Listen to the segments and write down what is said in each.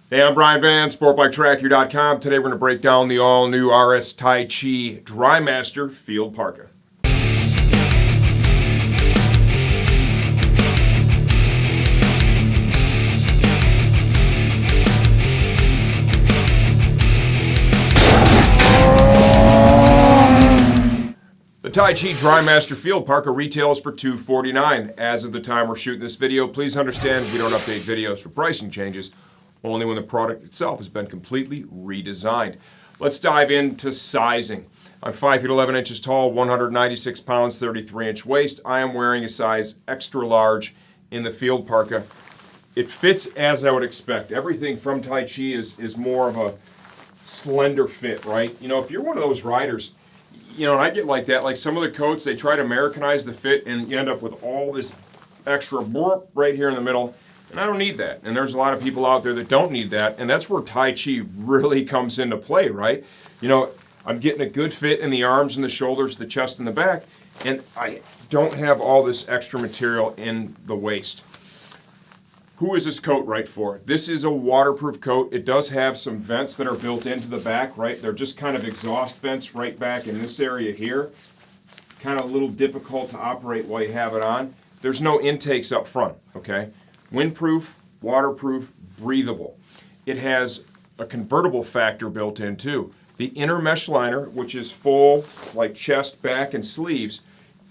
Hey, I'm Brian Van, SportbikeTrackYou.com. Today we're going to break down the all-new RS Taichi Drymaster Field Parka. The Taichi Drymaster Field Parka retails for $249. As of the time we're shooting this video, please understand we don't update videos for pricing changes, only when the product itself has been completely redesigned. Let's dive into sizing. I'm 5 feet 11 inches tall, 196 pounds, 33-inch waist. I am wearing a size extra large in the Field Parka. It fits as I would expect. Everything from Taichi is more of a slender fit, right? You know, if you're one of those riders, you know, and I get like that, like some of the coats, they try to Americanize the fit and you end up with all this extra burp right here in the middle. And I don't need that. And there's a lot of people out there that don't need that. And that's where Taichi really comes into play, right? You know, I'm getting a good fit in the arms and the shoulders, the chest and the back. And I don't have all this extra material in the waist. Who is this coat right for? This is a waterproof coat. It does have some vents that are built into the back, right? They're just kind of exhaust vents right back in this area here. Kind of a little difficult to operate while you have it on. There's no intakes up front, okay? Windproof, waterproof, breathable. It has a convertible factor built in too. The inner mesh liner, which is full, like chest, back, and sleeves,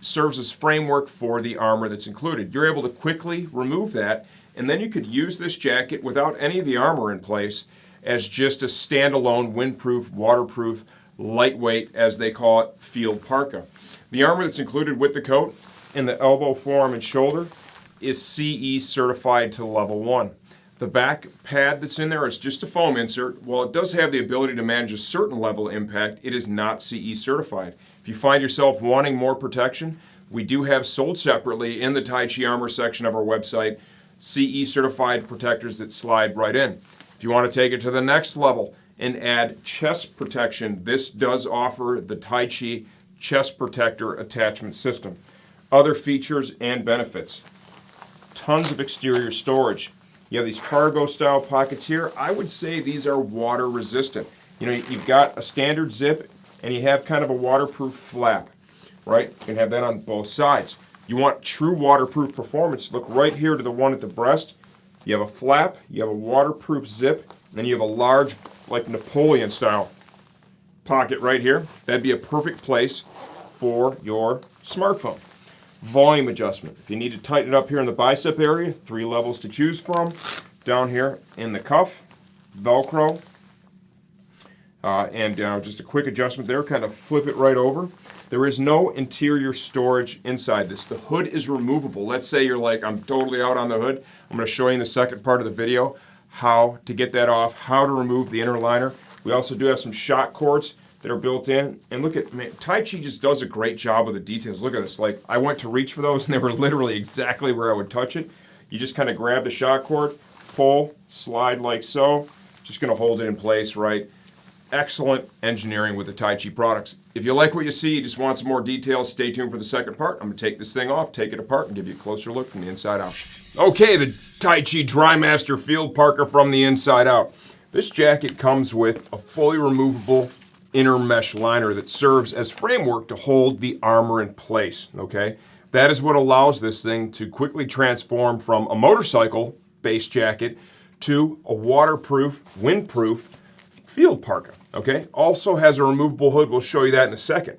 serves as framework for the armor that's included. You're able to quickly remove that, and then you could use this jacket without any of the armor in place as just a standalone windproof, waterproof, lightweight, as they call it, field parka. The armor that's included with the coat in the elbow, forearm, and shoulder is CE certified to level 1. The back pad that's in there is just a foam insert. While it does have the ability to manage a certain level of impact, it is not CE certified. If you find yourself wanting more protection, we do have sold separately in the Taichi Armor section of our website CE certified protectors that slide right in. If you want to take it to the next level and add chest protection, this does offer the Taichi chest protector attachment system. Other features and benefits. Tons of exterior storage. You have these cargo style pockets here. I would say these are water resistant. You know, you've got a standard zip and you have kind of a waterproof flap, right? You can have that on both sides. You want true waterproof performance, look right here to the one at the breast. You have a flap, you have a waterproof zip, and then you have a large, like Napoleon style pocket right here. That'd be a perfect place for your smartphone. Volume adjustment. If you need to tighten it up here in the bicep area, 3 levels to choose from. Down here in the cuff, Velcro, and just a quick adjustment there, kind of flip it right over. There is no interior storage inside this. The hood is removable. Let's say you're like, I'm totally out on the hood. I'm going to show you in the second part of the video how to get that off, how to remove the inner liner. We also do have some shock cords that are built in. And look at, man, Taichi just does a great job with the details. Look at this. Like, I went to reach for those and they were literally exactly where I would touch it. You just kind of grab the shock cord, pull, slide like so. Just going to hold it in place, right? Excellent engineering with the Taichi products. If you like what you see, you just want some more details, stay tuned for the second part. I'm going to take this thing off, take it apart, and give you a closer look from the inside out. Okay, the Taichi Drymaster Field Parka from the inside out. This jacket comes with a fully removable inner mesh liner that serves as framework to hold the armor in place, okay? That is what allows this thing to quickly transform from a motorcycle-based jacket to a waterproof, windproof field parka, okay? Also has a removable hood. We'll show you that in a second.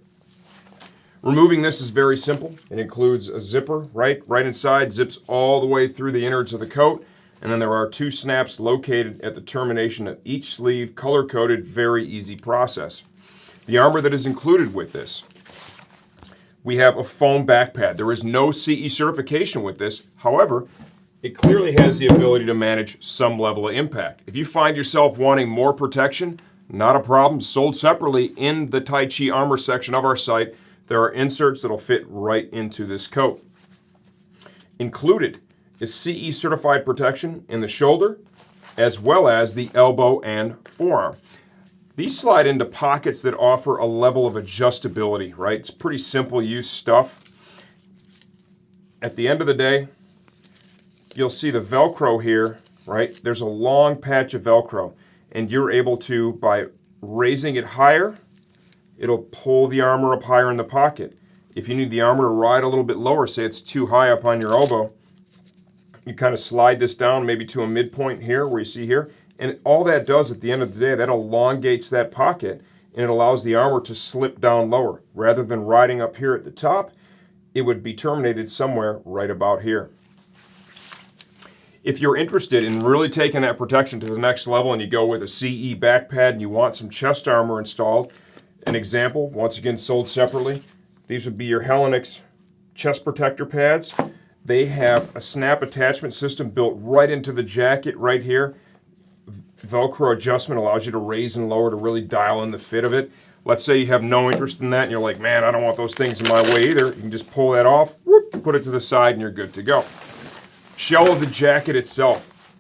Removing this is very simple. It includes a zipper, right inside, zips all the way through the innards of the coat, and then there are 2 snaps located at the termination of each sleeve, color-coded, very easy process. The armor that is included with this, we have a foam back pad. There is no CE certification with this. However, it clearly has the ability to manage some level of impact. If you find yourself wanting more protection, not a problem. Sold separately in the Taichi Armor section of our site. There are inserts that'll fit right into this coat. Included is CE certified protection in the shoulder as well as the elbow and forearm. These slide into pockets that offer a level of adjustability, right? It's pretty simple use stuff. At the end of the day, you'll see the Velcro here right, there's a long patch of Velcro, and you're able to, by raising it higher, it'll pull the armor up higher in the pocket. If you need the armor to ride a little bit lower, say it's too high up on your elbow, you kind of slide this down maybe to a midpoint here where you see here, and all that does at the end of the day, that elongates that pocket, and it allows the armor to slip down lower. Rather than riding up here at the top, it would be terminated somewhere right about here. If you're interested in really taking that protection to the next level and you go with a CE back pad and you want some chest armor installed, an example, once again sold separately, these would be your Helenix chest protector pads. They have a snap attachment system built right into the jacket right here. Velcro adjustment allows you to raise and lower to really dial in the fit of it. Let's say you have no interest in that and you're like, man, I don't want those things in my way either. You can just pull that off, whoop, put it to the side, and you're good to go. Shell of the jacket itself.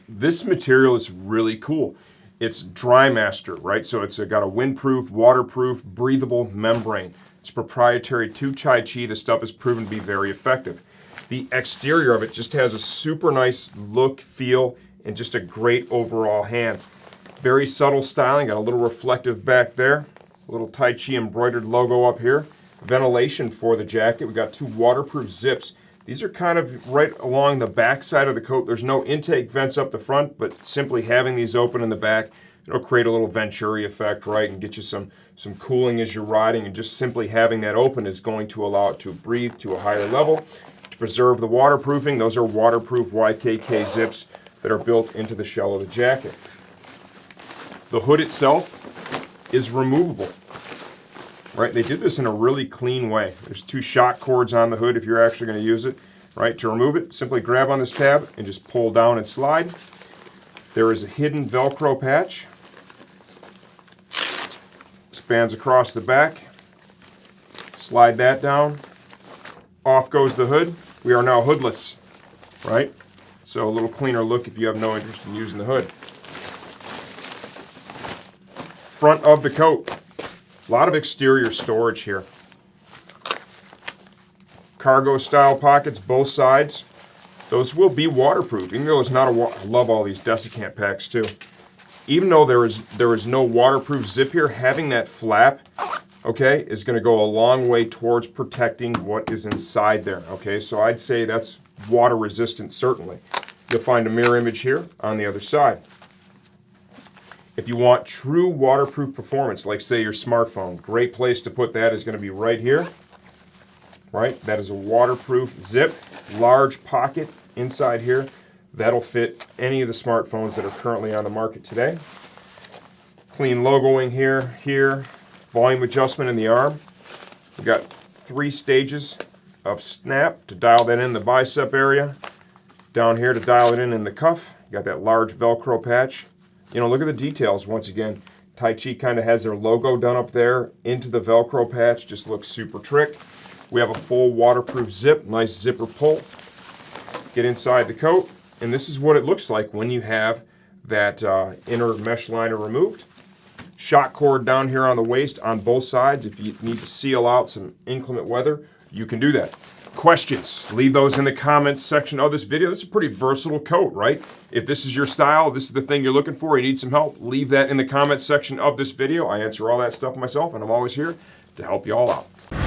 This material is really cool. It's Drymaster, right? So it's got a windproof, waterproof, breathable membrane. It's proprietary to Taichi. The stuff is proven to be very effective. The exterior of it just has a super nice look, feel, and just a great overall hand. Very subtle styling, got a little reflective back there, a little Taichi embroidered logo up here. Ventilation for the jacket. We got 2 waterproof zips. These are kind of right along the back side of the coat. There's no intake vents up the front, but simply having these open in the back, it'll create a little Venturi effect, right, and get you some cooling as you're riding, and just simply having that open is going to allow it to breathe to a higher level. To preserve the waterproofing, those are waterproof YKK zips that are built into the shell of the jacket. The hood itself is removable, right? They did this in a really clean way. There's 2 shock cords on the hood if you're actually going to use it, right? To remove it, simply grab on this tab and just pull down and slide. There is a hidden Velcro patch. Spans across the back. Slide that down. Off goes the hood. We are now hoodless, right? So a little cleaner look if you have no interest in using the hood. Front of the coat. A lot of exterior storage here. Cargo style pockets, both sides. Those will be waterproof, even though it's not I love all these desiccant packs too. Even though there is no waterproof zip here, having that flap, okay, is going to go a long way towards protecting what is inside there, okay? So I'd say that's water resistant, certainly. You'll find a mirror image here on the other side. If you want true waterproof performance, like say your smartphone, great place to put that is going to be right here, right? That is a waterproof zip, large pocket inside here. That'll fit any of the smartphones that are currently on the market today. Clean logoing here, volume adjustment in the arm. We've got 3 stages of snap to dial that in the bicep area. Down here to dial it in the cuff. You got that large Velcro patch. You know, look at the details once again. Taichi kind of has their logo done up there into the Velcro patch. Just looks super trick. We have a full waterproof zip, nice zipper pull. Get inside the coat, and this is what it looks like when you have that inner mesh liner removed. Shock cord down here on the waist on both sides. If you need to seal out some inclement weather, you can do that. Questions, leave those in the comments section of this video. This is a pretty versatile coat, right? If this is your style, this is the thing you're looking for, you need some help, leave that in the comments section of this video. I answer all that stuff myself, and I'm always here to help you all out.